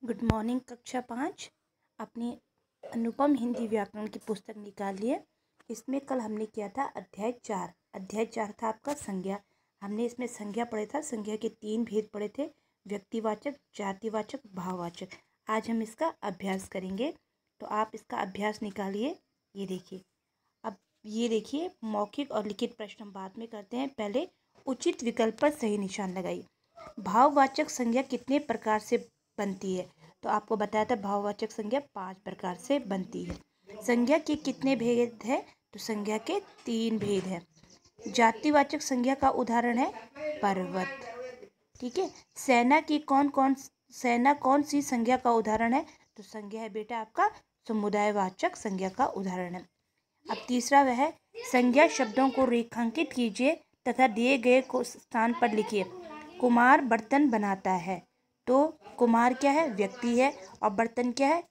Good morning कक्षा 5। अपनी अनुपम हिंदी व्याकरण की पुस्तक निकालिए। इसमें कल हमने किया था अध्याय 4 था आपका संज्ञा। हमने इसमें संज्ञा पढ़े था। संज्ञा के 3 भेद पढ़े थे, व्यक्तिवाचक, जातिवाचक, भाववाचक। आज हम इसका अभ्यास करेंगे, तो आप इसका अभ्यास निकालिए। ये देखिए, अब ये देखिए मौखिक और लिखित प्रश्न हम बाद में करते हैं। पहले उचित विकल्प पर सही निशान लगाइए। भाववाचक संज्ञा कितने प्रकार से बनती है? तो आपको बताया था भाववाचक संज्ञा 5 प्रकार से बनती है। संज्ञा के कितने भेद है? तो संज्ञा के 3 भेद हैं। जातिवाचक संज्ञा का उदाहरण है पर्वत। ठीक है। सेना कौन सी संज्ञा का उदाहरण है? तो संज्ञा है बेटा आपका समुदायवाचक संज्ञा का उदाहरण है। अब तीसरा वह है संज्ञा शब्दों को रेखांकित कीजिए तथा दिए गए स्थान पर लिखिए। कुम्हार बर्तन बनाता है, तो कुम्हार क्या है? व्यक्ति है, और बर्तन क्या है?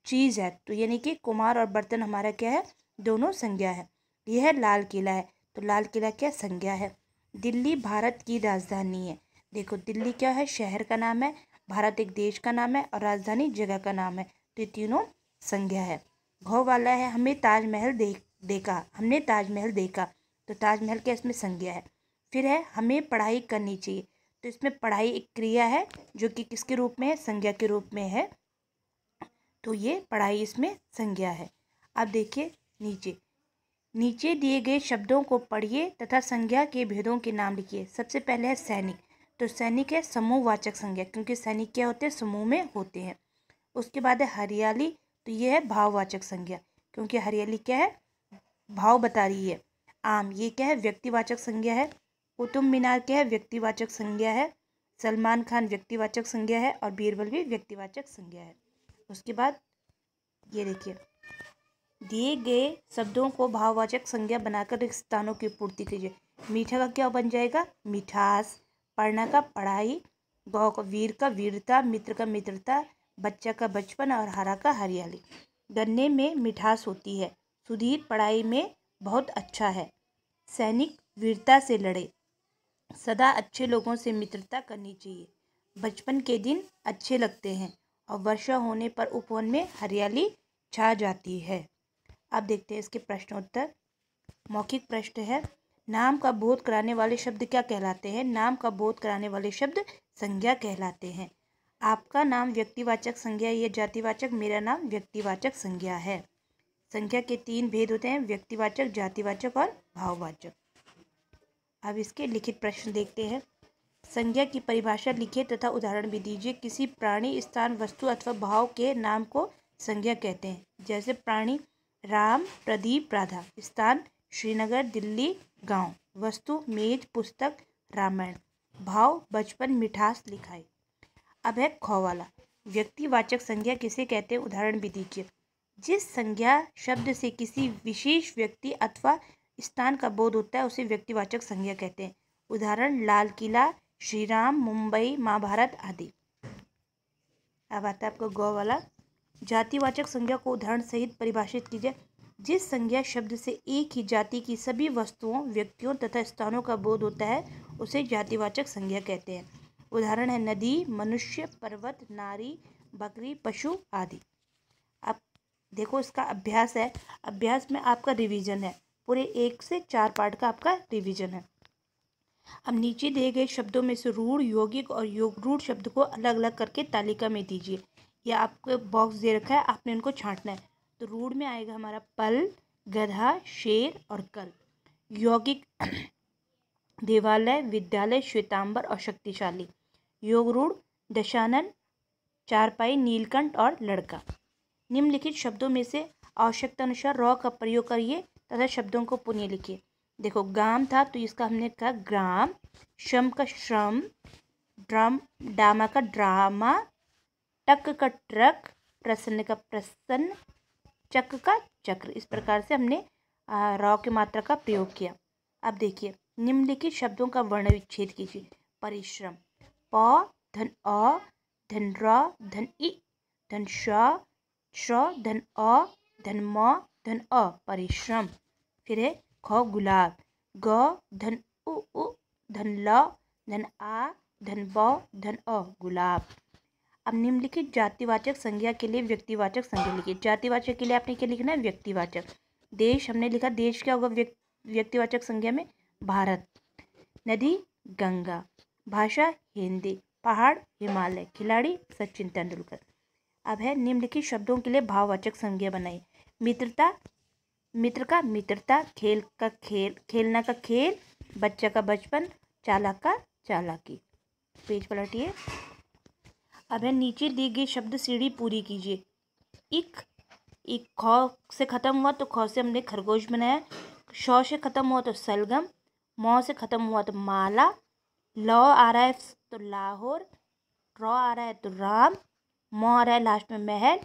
चीज़ है। तो यानी कि कुम्हार और बर्तन हमारा क्या है? दोनों संज्ञा है। यह है लाल किला है, तो लाल किला क्या संज्ञा है। दिल्ली भारत की राजधानी है। देखो दिल्ली क्या है? शहर का नाम है, भारत एक देश का नाम है, और राजधानी जगह का नाम है। तो ये तीनों संज्ञा है। घौ वाला है हमने ताजमहल देखा, तो ताजमहल क्या इसमें संज्ञा है। फिर है हमें पढ़ाई करनी चाहिए, तो इसमें पढ़ाई एक क्रिया है जो कि किसके रूप में है? संज्ञा के रूप में है। तो ये पढ़ाई इसमें संज्ञा है। अब देखिए नीचे दिए गए शब्दों को पढ़िए तथा संज्ञा के भेदों के नाम लिखिए। सबसे पहले है सैनिक, तो सैनिक है समूहवाचक संज्ञा, क्योंकि सैनिक क्या होते हैं? समूह में होते हैं। उसके बाद है हरियाली, तो ये है भाववाचक संज्ञा, क्योंकि हरियाली क्या है? भाव बता रही है। आम, ये क्या है? व्यक्तिवाचक संज्ञा है। कुतुब मीनार क्या है? व्यक्तिवाचक संज्ञा है। सलमान खान व्यक्तिवाचक संज्ञा है, और बीरबल भी व्यक्तिवाचक संज्ञा है। उसके बाद ये देखिए दिए गए शब्दों को भाववाचक संज्ञा बनाकर रिक्त स्थानों की पूर्ति कीजिए। मीठा का क्या बन जाएगा? मिठास। पढ़ना का पढ़ाई। गौ का वीर का वीरता। मित्र का मित्रता। बच्चा का बचपन, और हरा का हरियाली। गन्ने में मिठास होती है। सुधीर पढ़ाई में बहुत अच्छा है। सैनिक वीरता से लड़े। सदा अच्छे लोगों से मित्रता करनी चाहिए। बचपन के दिन अच्छे लगते हैं, और वर्षा होने पर उपवन में हरियाली छा जाती है। अब देखते हैं इसके प्रश्नोत्तर। मौखिक प्रश्न है, नाम का बोध कराने वाले शब्द क्या कहलाते हैं? नाम का बोध कराने वाले शब्द संज्ञा कहलाते हैं। आपका नाम व्यक्तिवाचक संज्ञा या जातिवाचक? मेरा नाम व्यक्तिवाचक संज्ञा है। संज्ञा के 3 भेद होते हैं, व्यक्तिवाचक, जातिवाचक और भाववाचक। अब इसके लिखित प्रश्न देखते हैं। संज्ञा की परिभाषा लिखिए तथा उदाहरण भी दीजिए। किसी प्राणी, स्थान, वस्तु अथवा भाव के नाम को संज्ञा कहते हैं। जैसे प्राणी राम, प्रदीप, राधा। स्थान श्रीनगर, दिल्ली, गांव। वस्तु मेज, पुस्तक, रामायण। भाव बचपन, मिठास, लिखाई। अब है खो वाला, व्यक्तिवाचक संज्ञा किसे कहते हैं? उदाहरण भी दीजिए। जिस संज्ञा शब्द से किसी विशेष व्यक्ति अथवा स्थान का बोध होता है उसे व्यक्तिवाचक संज्ञा कहते हैं। उदाहरण लाल किला, श्री राम, मुंबई, महाभारत आदि। अब आता है आपका गौ वाला, जातिवाचक संज्ञा को उदाहरण सहित परिभाषित कीजिए। जिस संज्ञा शब्द से एक ही जाति की सभी वस्तुओं, व्यक्तियों तथा स्थानों का बोध होता है उसे जातिवाचक संज्ञा कहते हैं। उदाहरण है नदी, मनुष्य, पर्वत, नारी, बकरी, पशु आदि। अब देखो इसका अभ्यास है। अभ्यास में आपका रिवीजन है, पूरे 1 से 4 पार्ट का आपका रिवीजन है। अब नीचे दिए गए शब्दों में से रूढ़, यौगिक और योगरूढ़ शब्द को अलग अलग करके तालिका में दीजिए। या आपको बॉक्स दे रखा है, आपने इनको छांटना है। तो रूढ़ में आएगा हमारा पल, गधा, शेर और कल। यौगिक देवालय, विद्यालय, श्वेतांबर और शक्तिशाली। योगरूढ़ दशानन, चारपाई, नीलकंठ और लड़का। निम्नलिखित शब्दों में से आवश्यकता अनुसार रॉ का प्रयोग करिए तथा शब्दों को पुनः लिखिए। देखो गाम था, तो इसका हमने कहा ग्राम। श्रम का श्रम। ड्राम, डामा का ड्रामा। टक का ट्रक। प्रसन्न का प्रसन्न। चक्र का चक्र। इस प्रकार से हमने रॉ की मात्रा का प्रयोग किया। अब देखिए निम्नलिखित शब्दों का वर्ण विच्छेद कीजिए। परिश्रम, प धन अ धन र धन इ धन श धन अ धन म धन अ, परिश्रम। फिर है ख गुलाब, ग धन उ धन ल धन आ धन ब धन अ, गुलाब। अब निम्नलिखित जातिवाचक संज्ञा के लिए व्यक्तिवाचक संज्ञा लिखिए। जातिवाचक के लिए आपने क्या लिखना है? व्यक्तिवाचक। देश, हमने लिखा देश क्या होगा व्यक्तिवाचक संज्ञा में? भारत। नदी गंगा। भाषा हिंदी। पहाड़ हिमालय। खिलाड़ी सचिन तेंदुलकर। अब है निम्नलिखित शब्दों के लिए भाववाचक संज्ञा बनाई। मित्रता, मित्र का मित्रता। खेल का खेल, खेलना का खेल। बच्चा का बचपन। चालाक का चालाकी। पेज पलटिए। अब है नीचे दी गई शब्द सीढ़ी पूरी कीजिए। इक, एक ख से खत्म हुआ तो ख से हमने खरगोश बनाया। शौ से खत्म हुआ तो सलगम। मौ से खत्म हुआ तो माला। लौ आ रहा है तो लाहौर। रॉ आ रहा है तो राम। मौ आ रहा है लास्ट में महल।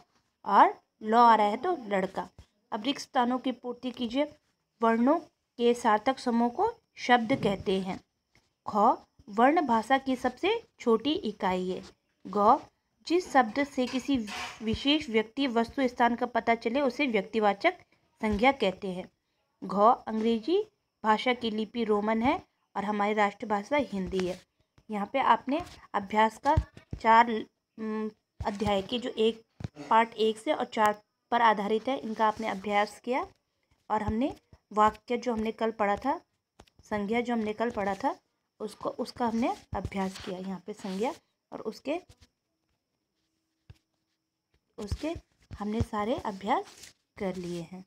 और लौ आ रहा है तो लड़का। अब रिक्त स्थानों की पूर्ति कीजिए। वर्णों के सार्थक समूह को शब्द कहते हैं। ख, वर्ण भाषा की सबसे छोटी इकाई है। ग, जिस शब्द से किसी विशेष व्यक्ति, वस्तु, स्थान का पता चले उसे व्यक्तिवाचक संज्ञा कहते हैं। घ, अंग्रेजी भाषा की लिपि रोमन है और हमारी राष्ट्रभाषा हिंदी है। यहाँ पे आपने अभ्यास का 4 अध्याय के जो पार्ट 1 से और 4 पर आधारित है, इनका आपने अभ्यास किया। और हमने वाक्य जो हमने कल पढ़ा था, संज्ञा जो हमने कल पढ़ा था, उसका हमने अभ्यास किया। यहाँ पे संज्ञा और उसके हमने सारे अभ्यास कर लिए हैं।